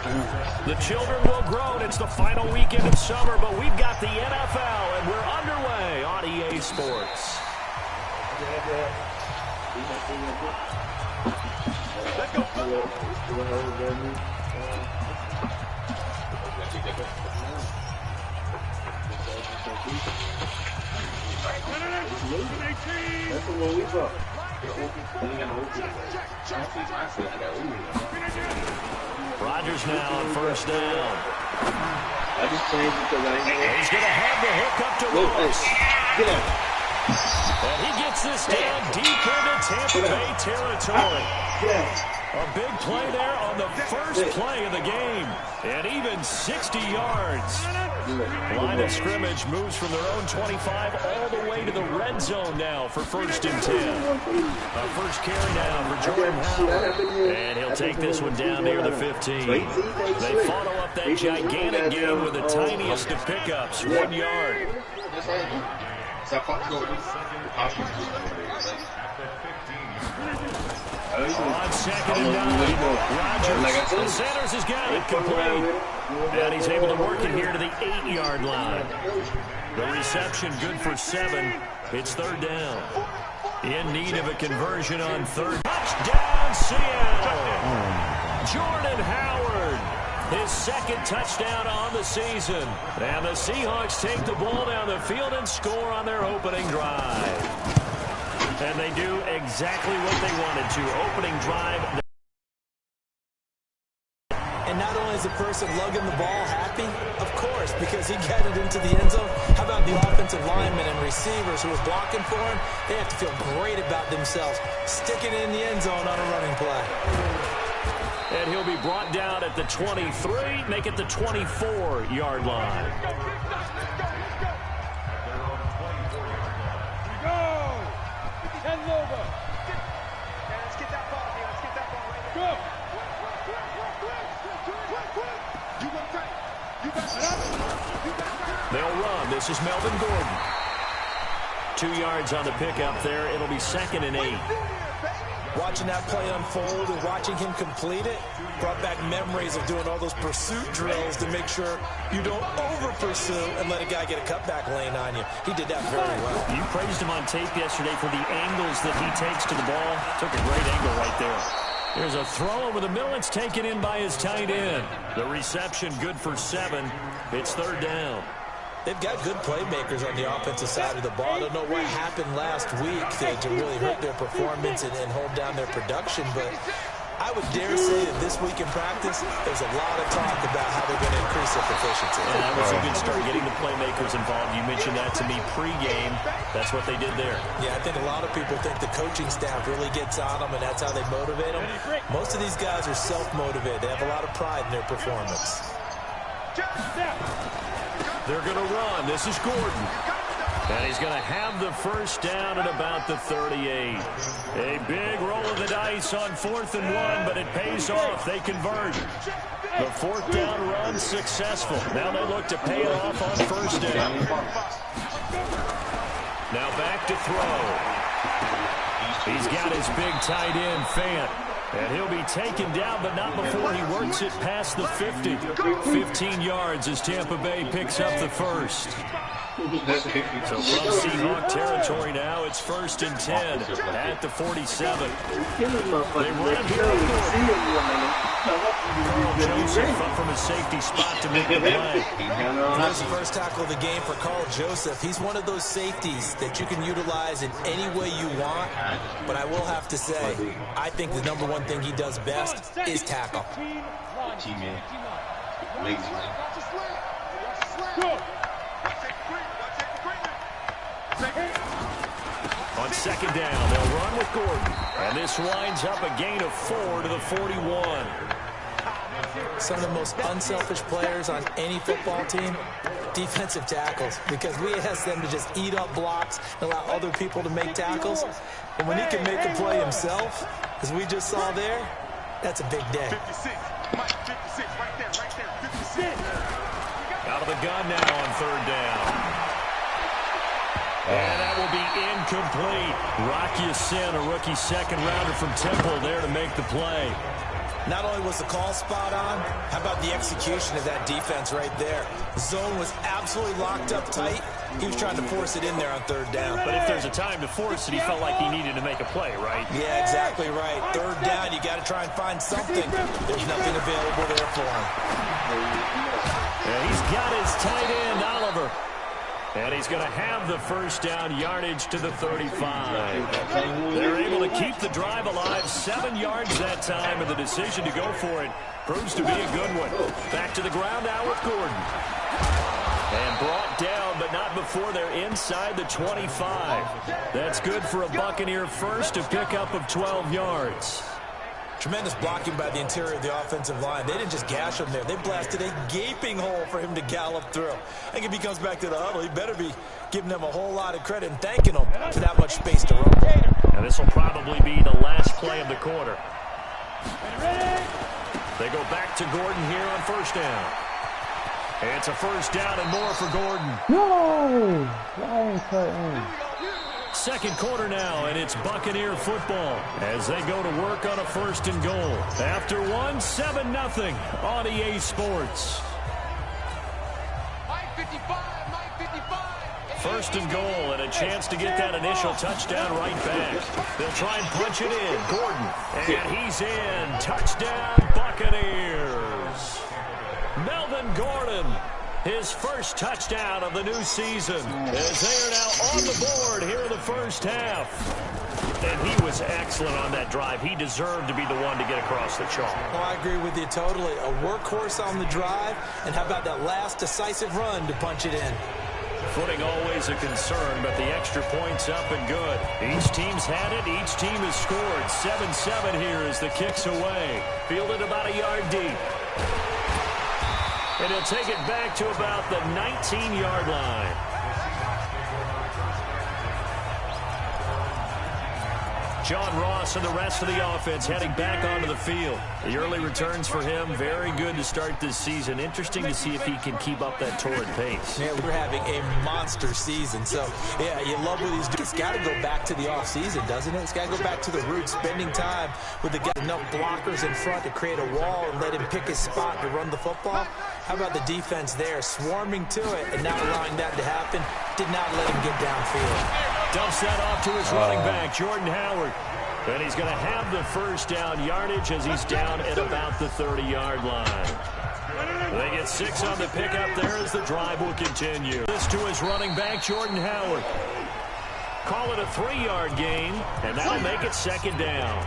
The children will grow, and it's the final weekend of summer, but we've got the NFL, and we're underway on EA Sports. Let's go. That's the one we brought. Rodgers now on first down. I just played because I know. He's going to have the hook up to Lewis. Get out. And he gets this down deep into Tampa Bay territory. Get out. A big play there on the first play of the game. And even 60 yards. Line of scrimmage moves from their own 25 all the way to the red zone now for 1st and 10. First carry now for Jordan Howard. And he'll take this one down near the 15. They follow up that gigantic gain with the tiniest of pickups, 1 yard. On second and 9, Rodgers, the Sanders has got it complete. And he's able to work it here to the 8-yard line. The reception good for 7. It's 3rd down. In need of a conversion on 3rd. Touchdown, Seattle! Jordan Howard, his 2nd touchdown on the season. And the Seahawks take the ball down the field and score on their opening drive. And they do exactly what they wanted to. Opening drive. And not only is the person lugging the ball happy, of course, because he got it into the end zone. How about the offensive linemen and receivers who are blocking for him? They have to feel great about themselves, sticking it in the end zone on a running play. And he'll be brought down at the 23, make it the 24-yard line. They'll run. This is Melvin Gordon. 2 yards on the pickup there. It'll be 2nd and 8. Watching that play unfold and watching him complete it brought back memories of doing all those pursuit drills to make sure you don't over-pursue and let a guy get a cutback lane on you. He did that very well. You praised him on tape yesterday for the angles that he takes to the ball. Took a great angle right there. There's a throw over the middle. It's taken in by his tight end. The reception good for 7. It's 3rd down. They've got good playmakers on the offensive side of the ball. I don't know what happened last week to really hurt their performance and hold down their production, but I would dare say that this week in practice, there's a lot of talk about how they're going to increase their proficiency. And that was a good start, getting the playmakers involved. You mentioned that to me pregame. That's what they did there. Yeah, I think a lot of people think the coaching staff really gets on them, and that's how they motivate them. Most of these guys are self-motivated. They have a lot of pride in their performance. They're going to run. This is Gordon. And he's going to have the first down at about the 38. A big roll of the dice on 4th and 1, but it pays off. They convert. The 4th down run successful. Now they look to pay it off on 1st down. Now back to throw. He's got his big tight end, Fant. And he'll be taken down, but not before he works it past the 50. 15 yards as Tampa Bay picks up the first. So from Seahawk territory now, it's 1st and 10 at the 47. They run here. Carl Joseph up from his safety spot to make the play. That's the first tackle of the game for Carl Joseph. He's one of those safeties that you can utilize in any way you want. But I will have to say, I think the number one thing he does best is tackle. On 2nd down, they'll run with Gordon. And this winds up a gain of 4 to the 41. Some of the most unselfish players on any football team, defensive tackles, because we ask them to just eat up blocks and allow other people to make tackles. And when he can make a play himself, as we just saw there, that's a big day. 56. Mike, 56, right there, 56. Out of the gun now on 3rd down. And that will be incomplete. Rocky Sin, a rookie 2nd rounder from Temple, there to make the play. Not only was the call spot on, how about the execution of that defense right there? The zone was absolutely locked up tight. He was trying to force it in there on third down. But if there's a time to force it, he felt like he needed to make a play, right? Yeah, exactly right. Third down, you got to try and find something. There's nothing available there for him. Yeah, he's got his tight end, Oliver. And he's going to have the first down yardage to the 35. They're able to keep the drive alive. 7 yards that time, and the decision to go for it proves to be a good one. Back to the ground now with Gordon. And brought down, but not before they're inside the 25. That's good for a Buccaneer first, a pickup of 12 yards. Tremendous blocking by the interior of the offensive line. They didn't just gash him there. They blasted a gaping hole for him to gallop through. I think if he comes back to the huddle, he better be giving them a whole lot of credit and thanking them for that much space to run. And this will probably be the last play of the quarter. They go back to Gordon here on first down. It's a first down and more for Gordon. No! Second quarter now, and it's Buccaneer football as they go to work on a first and goal. After one, 7-0 on EA Sports. First and goal, and a chance to get that initial touchdown right back. They'll try and punch it in. Gordon, and he's in. Touchdown, Buccaneers. Melvin Gordon, his first touchdown of the new season, as they are now on the board here in the first half. And he was excellent on that drive. He deserved to be the one to get across the chalk. Oh, I agree with you totally. A workhorse on the drive, and how about that last decisive run to punch it in? Footing always a concern, but the extra point's up and good. Each team's had it. Each team has scored. 7-7 here as the kick's away. Fielded about a yard deep. And he'll take it back to about the 19-yard line. John Ross and the rest of the offense heading back onto the field. The early returns for him, very good to start this season. Interesting to see if he can keep up that torrid pace. Yeah, we're having a monster season. So, yeah, you love what he's doing. It's got to go back to the offseason, doesn't it? It's got to go back to the roots, spending time with the guys, enough blockers in front to create a wall and let him pick his spot to run the football. How about the defense there, swarming to it and not allowing that to happen? Did not let him get downfield. Dumps that off to his running back, Jordan Howard. And he's going to have the first down yardage as he's down at about the 30-yard line. They get 6 on the pickup there as the drive will continue. This to his running back, Jordan Howard. Call it a 3-yard gain, and that'll make it second down.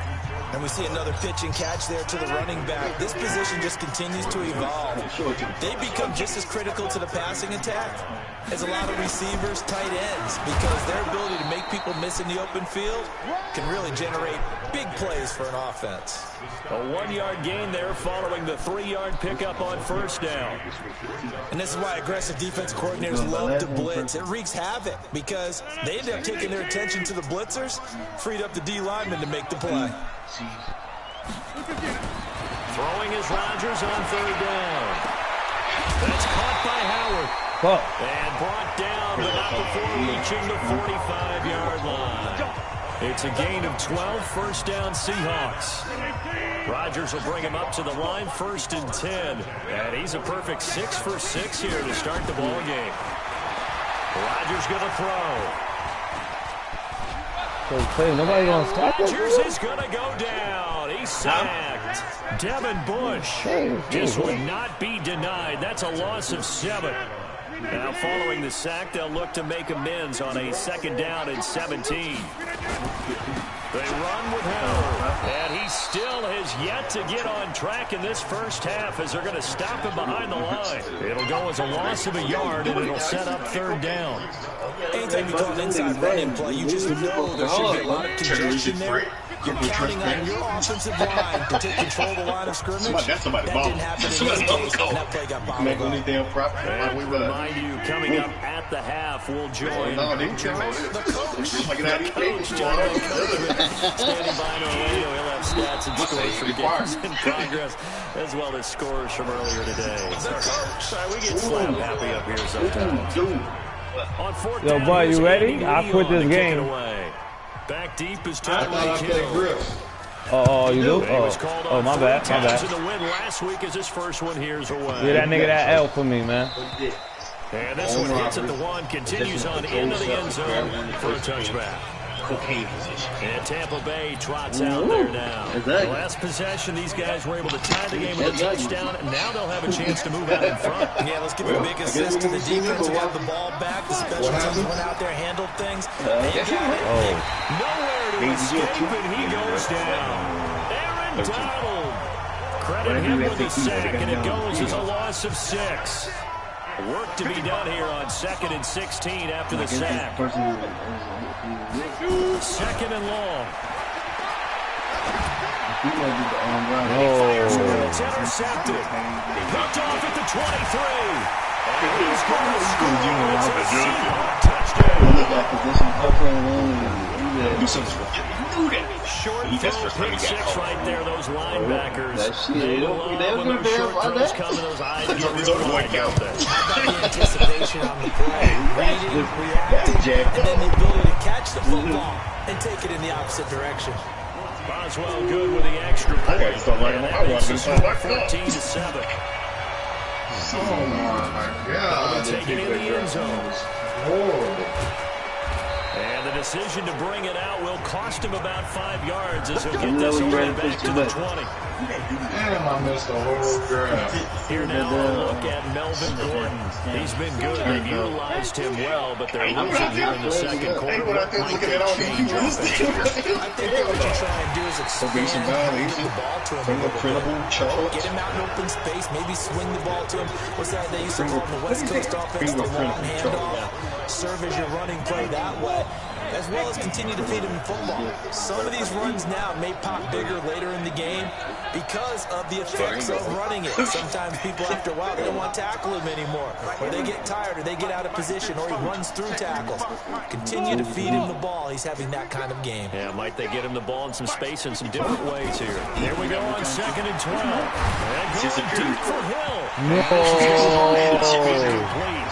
And we see another pitch and catch there to the running back. This position just continues to evolve. They become just as critical to the passing attack as a lot of receivers, tight ends, because their ability to make people miss in the open field can really generate big plays for an offense. A 1-yard gain there following the 3-yard pickup on first down. And this is why aggressive defense coordinators love to blitz. It wreaks havoc because they end up taking their attention to the blitzers, freed up the D lineman to make the play. Throwing is Rodgers on third down. That's caught by Howard. And brought down, but not before reaching the 45-yard line. It's a gain of 12, first down Seahawks. Rodgers will bring him up to the line, 1st and 10. And he's a perfect 6 for 6 here to start the ball game. Rodgers going to throw. Nobody gonna stop it. Rodgers is going to go down. He's sacked. Devin Bush just would not be denied. That's a loss of 7. Now following the sack, they'll look to make amends on a 2nd down and 17. They run with Howard, and he still has yet to get on track in this first half as they're going to stop him behind the line. It'll go as a loss of a yard, and it'll set up 3rd down. Anytime you call an inside running play, you just know there should be a lot of congestion there. You're counting on your offensive line to take control of the line of scrimmage. That didn't happen in this case, and that play got bobbled up. And we remind you, coming up at the half, we'll join Charles, the coach. The coach, John Coachman, standing by in Orlando. He'll have stats and scores from games in progress, as well as scores from earlier today. The coach. We get slam happy up here sometimes. On 4th Yo, down, boy, you ready? I quit this game. Back deep is Tyreek Hill. Oh, you do? He was called Oh, on my 3 bad, my times bad. in the win last week as his first one here's away. Get that nigga that L for me, man. And this one hits at the 1, continues on into the end zone for a touchback. And Tampa Bay trots out there now. The last possession, these guys were able to tie the game with a touchdown, and now they'll have a chance to move out in front. Yeah, let's give a big assist to the defense who got the ball back. The special teams went out there, handled things. They got it. Nowhere to escape, and he goes down. Aaron Donald. Credit him with the sack, and it goes as a loss of 6. Work to be done here on 2nd and 16 after the sack. 2nd and long. It's intercepted. Picked off at the 23. And he's going to score. It's a Seahawks touchdown. Short throw, pick 6 right there, those linebackers. They love when those short throws come and those eyes get real wide out there. How about the anticipation on the play? Reading, reacting, and then the ability to catch the football and take it in the opposite direction. Boswell good with the extra point. And that makes the score 14-7. Oh my God. Taking in the end zone. Horrible. And the decision to bring it out will cost him about 5 yards as he'll get this all the way back to the 20. Damn, I missed the whole drive. Here now a look at Melvin Gordon. He's been good. They've utilized him well, but they're losing here in the second quarter. What might they change offensively? I think what you try and do is expand the ball to him a little bit. Get him out in open space, maybe swing the ball to him. What's that they used to call on the West Coast offense, the long handoff. Serve as your running play that way, as well as continue to feed him in football. Some of these runs now may pop bigger later in the game because of the effects of running it. Sometimes people, after a while, they don't want to tackle him anymore, or they get tired, or they get out of position, or he runs through tackles. Continue to feed him the ball. He's having that kind of game. Yeah, might they get him the ball in some space in some different ways here. Here we go on 2nd and 12. And going deep for Hill.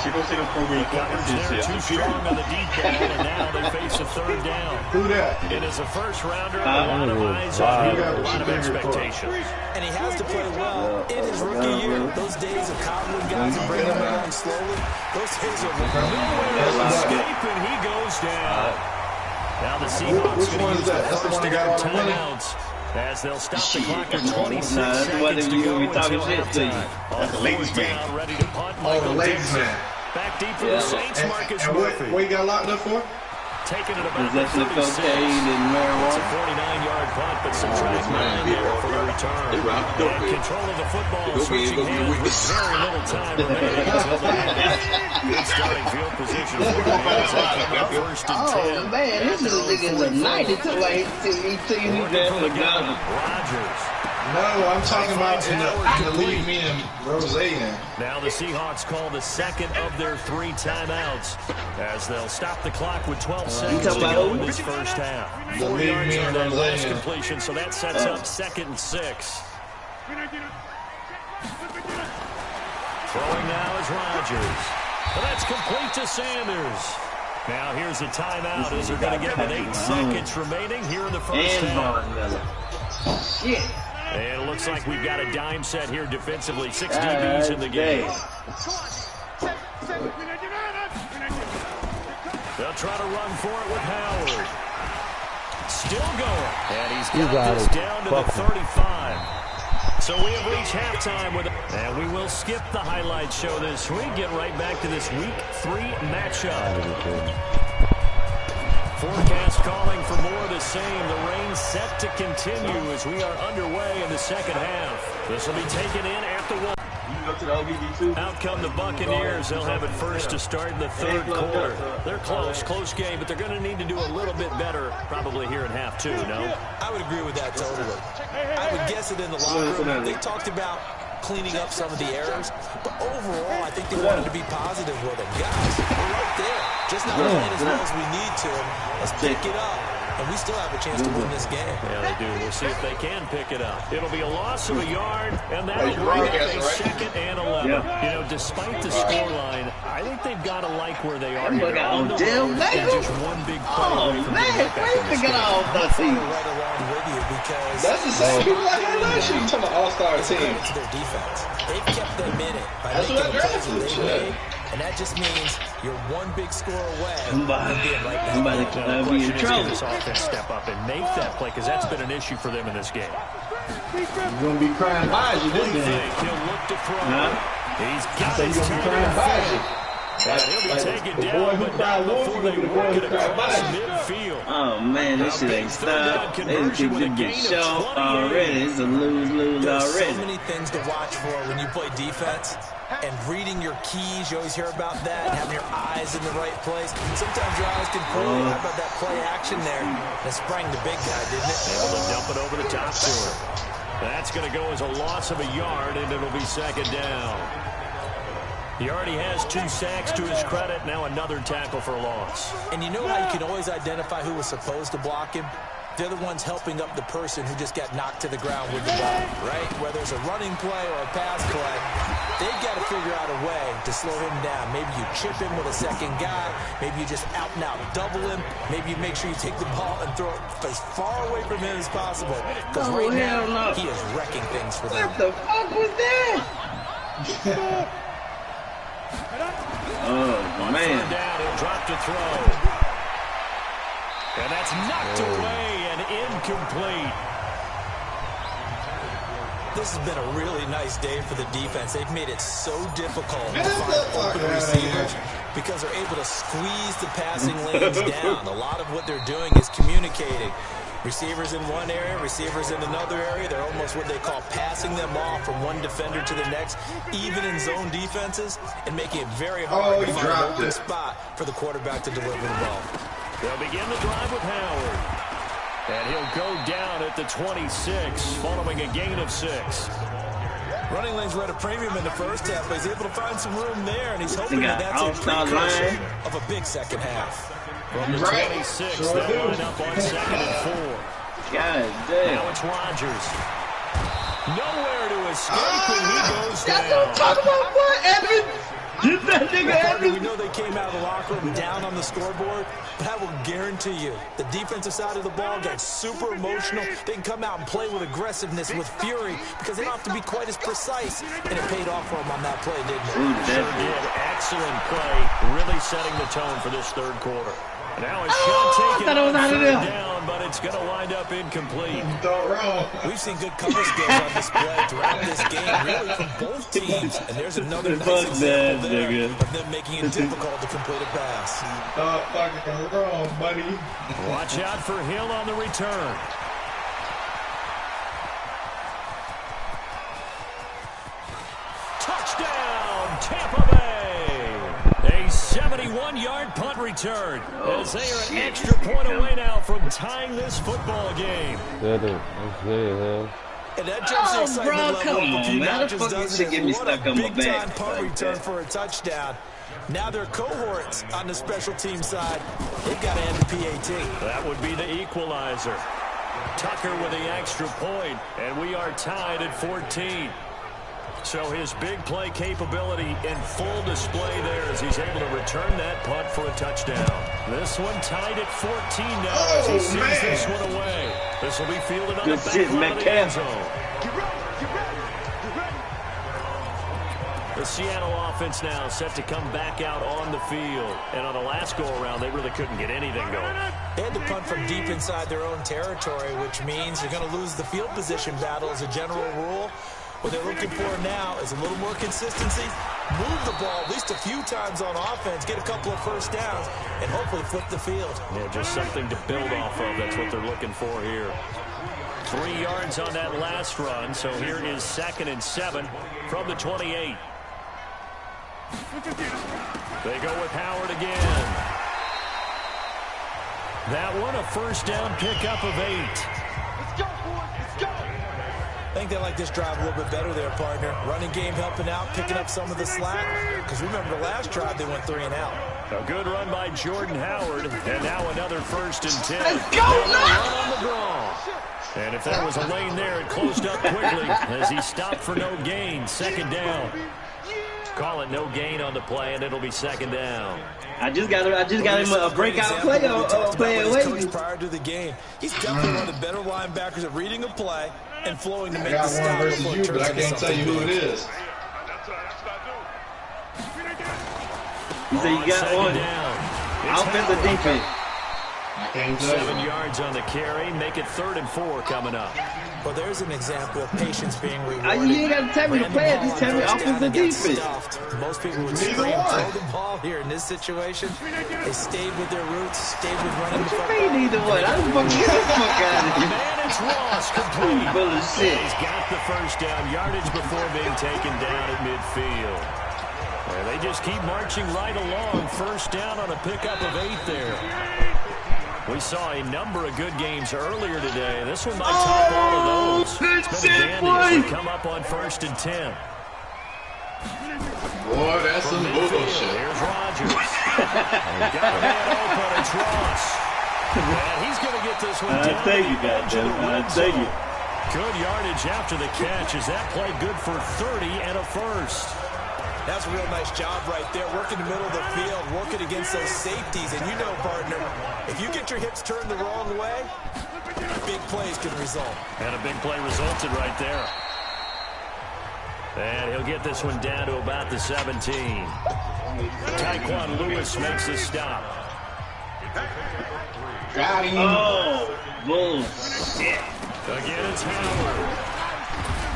They're too strong on the deep ball, and now they face a 3rd down. Who that? It is a first rounder, a lot of eyes on him, a lot of expectations. And he has to play well in his rookie year. Those days of coddling guys and bringing them along slowly, those days are Nowhere to escape, and he goes down. Now the Seahawks going to use the first of their timeouts as they'll stop the clock at 26 seconds to go until halftime. On 4th down, ready to punt. Michael Dixon. Back deep for the Saints, Marcus Murphy. What you got locked up for? Taking it about 36. It's a 49-yard punt, but subtract 9 there for the return. And control of the football, switching hands with very little time remaining until the half. Good starting field position for the Bears. They come up 1st and 10. Oh man, this is a nigga night until he got the gun. Rodgers. No, I'm talking about in the league me and Rose in. Now the Seahawks call the 2nd of their 3 timeouts as they'll stop the clock with 12 seconds to go in this first half. 4 yards on that last completion, so that sets up 2nd and 6. Throwing now is Rodgers. Well, that's complete to Sanders. Now here's a timeout as they're going to get with 8 seconds remaining here in the first half. Shit. And it looks like we've got a dime set here defensively. 6 DBs in the game. They'll try to run for it with Howard. Still going. And he's got this down to the 35. So we have reached halftime with it. And we will skip the highlight show this week. Get right back to this Week 3 matchup. Forecast calling for more of the same. The rain set to continue as we are underway in the second half. This will be taken in at the 1. Out come the Buccaneers. They'll have it first to start in the 3rd quarter. They're close game, but they're going to need to do a little bit better probably here in half 2, no? I would agree with that totally. I would guess it in the locker room. They talked about cleaning up some of the errors, but overall, I think they wanted to be positive with them. Guys, we're right there. Just not playing as well as we need to. Let's pick it up, and we still have a chance to win this game. Yeah, they do. We'll see if they can pick it up. It'll be a loss of a yard, and that'll bring up a 2nd and 11. You know, despite the scoreline, I think they've got to like where they are here. On the road, just one big play away from being right back in this game. Right along with you because That's the same people I had last year. You talking about all-star team? to their defense. They've kept them in it by making the plays that they've made, and that just means you're one big score away from being right back. Somebody could be in trouble. This offense step up and make that play because that's been an issue for them in this game. You're gonna be crying behind you this game. He'll look to throw. Huh? He's got So his you're gonna be crying behind you. He'll be taken the boy down, who but cried not wolf, before you they gonna be the work boy it who cried across behind you. midfield. Oh man, this shit ain't stopped. They just keep getting short already. It's a lose-lose There's already. so many things to watch for when you play defense. And reading your keys, you always hear about that, having your eyes in the right place. Sometimes your eyes can fool you. How about that play action there? That sprang the big guy, didn't it? Able to dump it over the top to her. That's going to go as a loss of a yard, and it'll be second down. He already has 2 sacks to his credit. Now another tackle for a loss. And you know how you can always identify who was supposed to block him? They're the ones helping up the person who just got knocked to the ground with the ball, right? Whether it's a running play or a pass play, they've got to figure out a way to slow him down. Maybe you chip him with a second guy. Maybe you just out and out double him. Maybe you make sure you take the ball and throw it as far away from him as possible. Because right now, he is wrecking things for them. What the fuck was that? Oh man! Down, he'll drop to throw. And that's knocked away and incomplete. This has been a really nice day for the defense. They've made it so difficult to find open receivers because they're able to squeeze the passing lanes down. A lot of what they're doing is communicating. Receivers in one area, receivers in another area. They're almost what they call passing them off from one defender to the next, even in zone defenses, and making it very hard to find an open spot for the quarterback to deliver the ball. They'll begin the drive with Howard. And he'll go down at the 26, following a gain of 6. Running lanes were at a premium in the first half, but he's able to find some room there, and he's hoping that that's a precursor of a big second half. From the 26, they'll line up on 2nd and 4. God damn. Now it's Rodgers. Nowhere to escape, and he goes down. That's what I'm talking about, boy. Edmund. Get that nigga, Edmund. We know they came out of the locker room down on the scoreboard, but I will guarantee you, the defensive side of the ball got super emotional. They can come out and play with aggressiveness, with fury, because they don't have to be quite as precise, and it paid off for them on that play, didn't it? Sure did. Excellent play, really setting the tone for this third quarter. Now a shot taken down, but it's going to wind up incomplete. We've seen good cover skills on display throughout this game, really from both teams. And there's another nice example there of them making it difficult to complete a pass. Wrong, buddy. Watch out for Hill on the return. Touchdown, Tampa Bay. A 71-yard punt return as they are an extra point away now from tying this football game. And that jumps the excitement level up a few notches, doesn't it? What a big-time punt return for a touchdown. Now their cohorts on the special team side, they've got to end the PAT. That would be the equalizer. Tucker with the extra point, and we are tied at 14. So his big play capability in full display there as he's able to return that punt for a touchdown. This one tied at 14 now as he sends this one away. This will be fielded on the back line of the end zone. The Seattle offense now set to come back out on the field. And on the last go-around, they really couldn't get anything going. They had to punt from deep inside their own territory, which means you're going to lose the field position battle as a general rule. What they're looking for now is a little more consistency, move the ball at least a few times on offense, get a couple of first downs, and hopefully flip the field. Yeah, just something to build off of. That's what they're looking for here. 3 yards on that last run, so here is 2nd and 7 from the 28. They go with Howard again. That one a first down pickup of 8. Let's go, boys. Let's go. I think they like this drive a little bit better there, partner. Running game helping out, picking up some of the slack. Because remember the last drive, they went 3 and out. A good run by Jordan Howard. And now another 1st and 10. Let's go, run on the draw. And if there was a lane there, it closed up quickly as he stopped for no gain. 2nd down. Call it no gain on the play, and it'll be second down. I just got him a breakout play away. Prior to the game, he's definitely one of the better linebackers at reading a play and flowing to make I the got stop. one versus you, but I can't tell you who it is. You say you got one. Offense or defense? I can't tell 7 you. yards on the carry. Make it 3rd and 4 coming up. Well, there's an example of patience being rewarded. You ain't got to tell me the play. Just tell me offense or defense. Most people would scream, throw the ball here. In this situation, they stayed with their roots, stayed with running the football. What you mean either one? I just fucking get the fuck out of here. Man, it's Ross complete. Full of shit. He's got the first down yardage before being taken down at midfield. And they just keep marching right along. First down on a pickup of 8 there. We saw a number of good games earlier today. This one might top all of those. It's been a dandy as we come up on 1st and 10. Boy, that's some bullshit. Here's Rodgers. Got a man open. It's Ross. And he's going to get this one down. I thank you, goddamn. I thank you. Good yardage after the catch. Is that play good for 30 and a first? That's a real nice job right there, working the middle of the field, working against those safeties. And you know, partner, if you get your hips turned the wrong way, big plays can result. And a big play resulted right there. And he'll get this one down to about the 17. Tyquan Lewis makes the stop. Got him. Oh, bullshit. Again, it's Howard.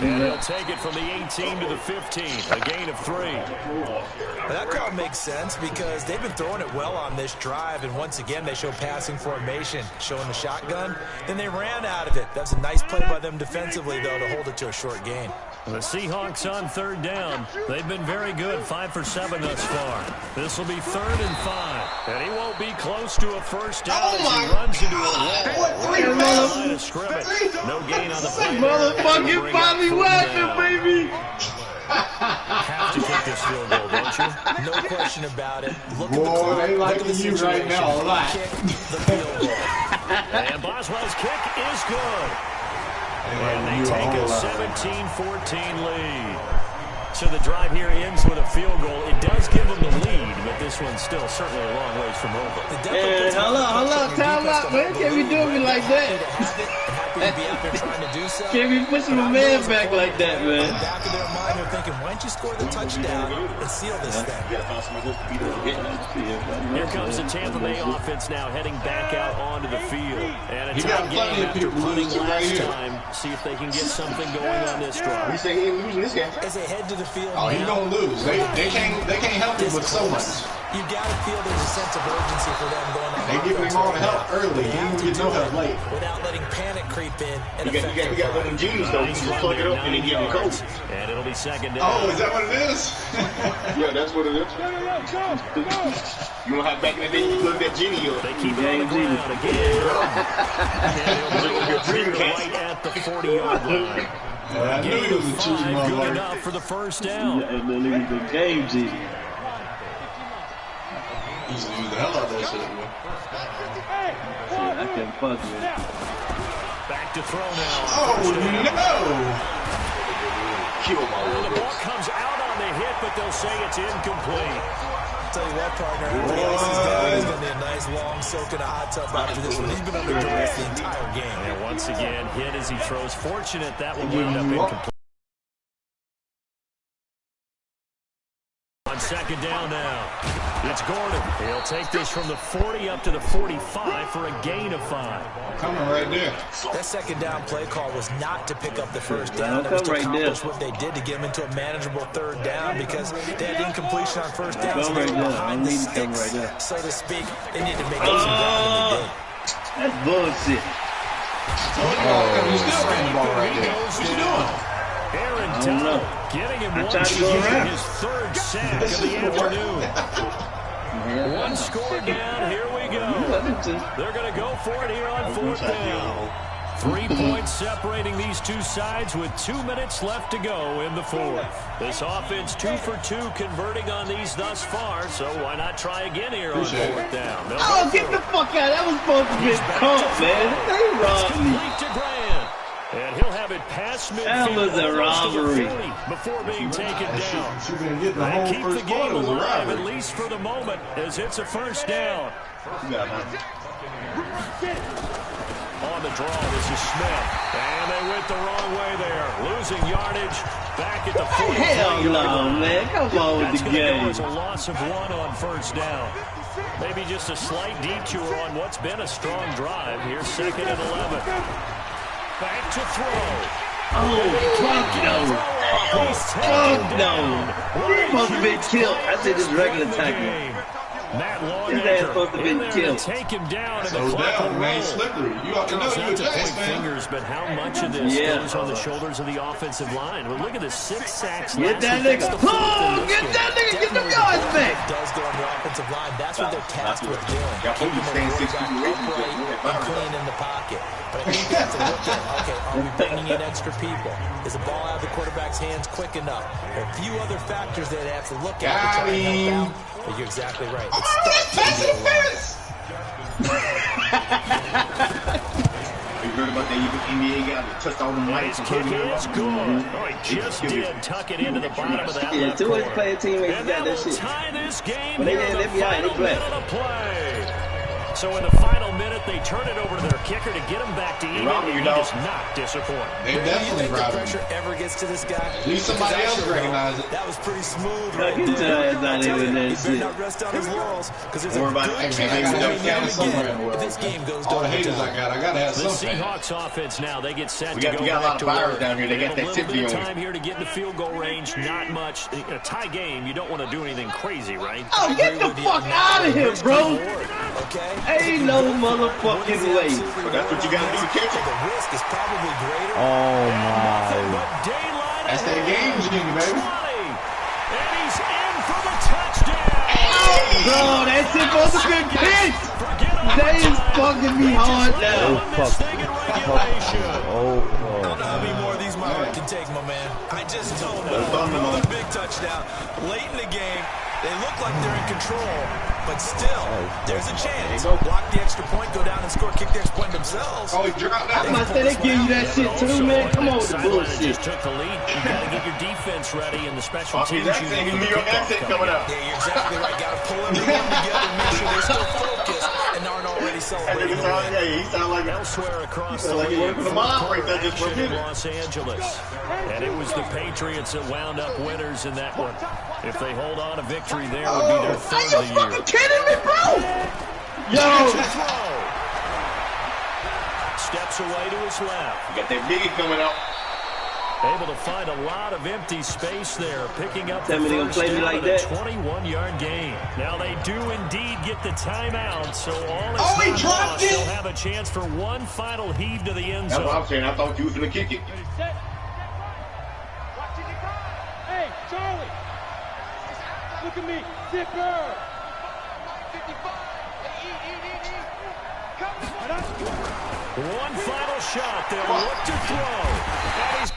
And he'll take it from the 18 to the 15, a gain of 3. Well, that call makes sense because they've been throwing it well on this drive, and once again they show passing formation, showing the shotgun. Then they ran out of it. That's a nice play by them defensively, though, to hold it to a short gain. The Seahawks on 3rd down. They've been very good, 5 for 7 thus far. This will be 3rd and 5, and he won't be close to a first down as he runs into a wall. Line of scrimmage. No gain on the play. Motherfucking Bobby Wagner, baby. Have to kick this field goal, don't you? No question about it. Look Boy, at the clock. they Look liking at the you right now a lot. Kick the field goal. And Boswell's kick is good. And they take a 17-14 lead. So the drive here ends with a field goal. It does give them the lead, but this one's still certainly a long ways from over. Hey, hold up, time out, man. Can't be doing me like that. Can't be pushing my man back like that, man. Back of their mind, they're thinking, why don't you score the touchdown and seal this thing? Here comes the Tampa Bay offense now heading back out onto the field. And a You got tight plenty game of after people punting losing right last here. time. See if they can get something going on this drive. You say he ain't losing this game? As they head to the field Oh, he now, gonna lose. They can't help him with so much. you got to feel there's a sense of urgency for them going on. They giving him all the help early. He didn't get no help late. Without letting panic creep in. And You got one of them genies though. You just plug it up and then give him a coach. And it'll be second down. Oh, is that what it is? Yeah, that's what it is. You know how back in the day you plug that genie up. They keep it on the ground again. And he'll bring it right at the 40-yard line. I knew he was a cheating Good motherfucker. enough for the first down. And then look at the game, G. He used to use the hell out of that shit, man. I can't fuck with it. Back to throw now. Oh, no! Kill my The little ball comes out on the hit, but they'll say it's incomplete. Tell you what, partner, he's going to need a nice long soak in a hot tub after this one. He's been under duress the entire game. And once again, hit as he throws. Fortunate that one wound up incomplete. On second down now, it's Gordon. He'll take this from the 40 up to the 45 for a gain of 5. Coming right there. That second down play call was not to pick up the first down. It was to accomplish what they did to get him into a manageable third down because they had incompletion on first down. So they were behind the sticks, so to speak. They needed to make up some ground, and they did. That's bullshit. You still ran the ball right there. What you doing? Aaron I don't know. Donald getting him I once tried to go again, around. his third sack of the afternoon. One score down, here we go. They're going to go for it here on fourth down. 3 points separating these two sides with 2 minutes left to go in the fourth. This offense 2 for 2 converting on these thus far, so why not try again here on fourth down? They'll Oh, go get for the it. fuck out. That was supposed to be a comp, man. They It's robbed me. complete to Grant. And he'll have it past midfield. That was a robbery. Before being taken down. She been getting the They whole keep the first game quarter was a alive, robbery. at least for the moment, as it's a first down. On the draw, this is Smith. And they went the wrong way there. Losing yardage back at the 40. Hell no, man. Come on with the game. That's a loss of 1 on first down. Maybe just a slight detour on what's been a strong drive. Here's 2nd and 11. Back to throw. Oh, fuck no. Fuck no. He must have been killed. I said this regular tackle. Matt His ass supposed to have been killed. Take him down in the So clock down, will man, roll. slippery. You ought to know you're a Not to Giants point fan. fingers, but how much of this Yeah. goes on the shoulders of the offensive line? Well, look at the 6 sacks. Get last that week. nigga. That's the 4th in Oh, this get game. that nigga. Get them yards back. Does go on the offensive line. That's what they're tasked with doing. Y'all Keeping supposed to the stay in 6 quarterback feet away from upright each and other. clean in the pocket. But I think you have to look at, okay, are we bringing in extra people? Is the ball out of the quarterback's hands quick enough? There are a few other factors that have to look at to try and help out. But you're exactly right. It starts with the line. You heard about that NBA guy that touched all them lights? His kick is good. Oh, he just did tuck it into the bottom of that Yeah, left two of his corner. player teammates And got that that will shit. tie this game But they here in didn't, the they behind, they final black. minute of play. So in the final minute, they turn it over to their kicker to get him back to even, robbing and you, he dog. does not disappoint. They You definitely think the robbed him. pressure ever gets to this guy? At least somebody else recognize it. That was pretty smooth Like, right get your there. ass out of here with that He better shit. not rest on his laurels because there's a Don't worry about good it. Hey, man, I chance got that to we have never somewhere in the get world. if this game goes All to the haters overtime. I got to have The something. Seahawks offense now, they get set We to got go a back lot to of fires work. down here. They got have that a little tipsy bit of on. time here to get in the field goal range. Not much. In a tie game, you don't want to do anything crazy, right? Oh, get the fuck out of here, bro. Okay? Ain't no motherfucking way. That's what you got to do to catch it. The risk is probably greater. Oh my. That's that game, Jimmy, baby. And he's in for the touchdown. Bro, that shit supposed to be pitched. That is fucking me hard now. Oh, I don't know how many more of these my heart can take, my man. I just don't know. Another big touchdown. Late in the game, they look like they're in control, but still, there's a chance. Block the extra point, go down and score, kick the extra point themselves. Oh, he dropped I'm out. about to say they give you that shit too, man. Come on with the bullshit. Just took the lead. You got to get your defense ready in the special teams. He's accent, New York accent coming out. Yeah, you're exactly right. Got to pull everyone together, make sure they're still focused and aren't already celebrating the win. He sound like Elsewhere across the like he league, worked for the mob right there just for a action in minute. Los Angeles. And it was the Patriots that wound up winners in that one. If they hold on to victory there, would be their Are third you of the year. fucking kidding me, bro? Yo. Throw. Steps away to his left. You got that biggie coming out. Able to find a lot of empty space there, picking up the Tell me they gonna first play me down like in a that? 21-yard gain. Now they do indeed get the timeout, so all is Oh, he not dropped lost. it! They'll have a chance for one final heave to the end That's what I'm zone. saying. I thought you was going to kick it. Hey, Charlie. Look at me. Zipper. One final shot. They'll look to throw. And he's